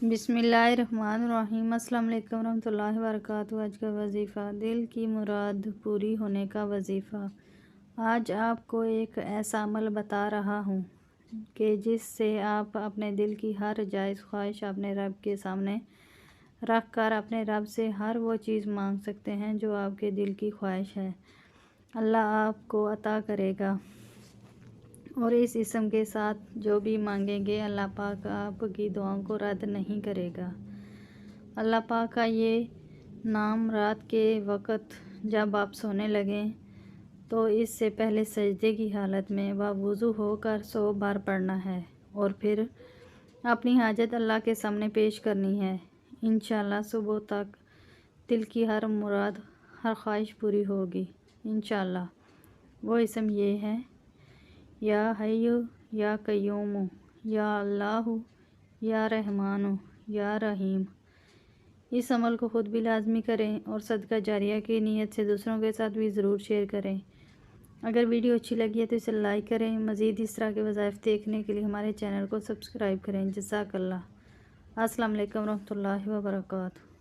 بسم اللہ الرحمن الرحیم۔ السلام علیکم ورحمۃ اللہ وبرکاتہ۔ آج کا وظیفہ، دل کی مراد پوری ہونے کا وظیفہ۔ آج آپ کو ایک ایسا عمل بتا رہا ہوں کہ جس سے آپ اپنے دل کی ہر جائز خواہش اپنے رب کے سامنے رکھ کر اپنے رب سے ہر وہ چیز مانگ سکتے ہیں جو آپ کے دل کی خواہش ہے۔ اللہ آپ کو عطا کرے گا، اور اس اسم کے ساتھ جو بھی مانگیں گے اللہ پاک آپ کی دعاؤں کو رد نہیں کرے گا۔ اللہ پاک کا یہ نام رات کے وقت جب آپ سونے لگیں تو اس سے پہلے سجدے کی حالت میں وضو ہو کر 100 بار پڑھنا ہے، اور پھر اپنی حاجت اللہ کے سامنے پیش کرنی ہے۔ انشاءاللہ صبح تک دل کی ہر مراد، ہر خواہش پوری ہوگی انشاءاللہ۔ وہ اسم یہ ہے: یا حی یا قیوم، یا اللہ، یا رحمان، یا رحیم۔ اس عمل کو خود بھی لازمی کریں اور صدقہ جاریہ کی نیت سے دوسروں کے ساتھ بھی ضرور شیئر کریں۔ اگر ویڈیو اچھی لگی ہے تو اسے لائک کریں۔ مزید اس طرح کے وظائف دیکھنے کے لیے ہمارے چینل کو سبسکرائب کریں۔ جزاک اللہ۔ السلام علیکم ورحمۃ اللہ وبرکاتہ۔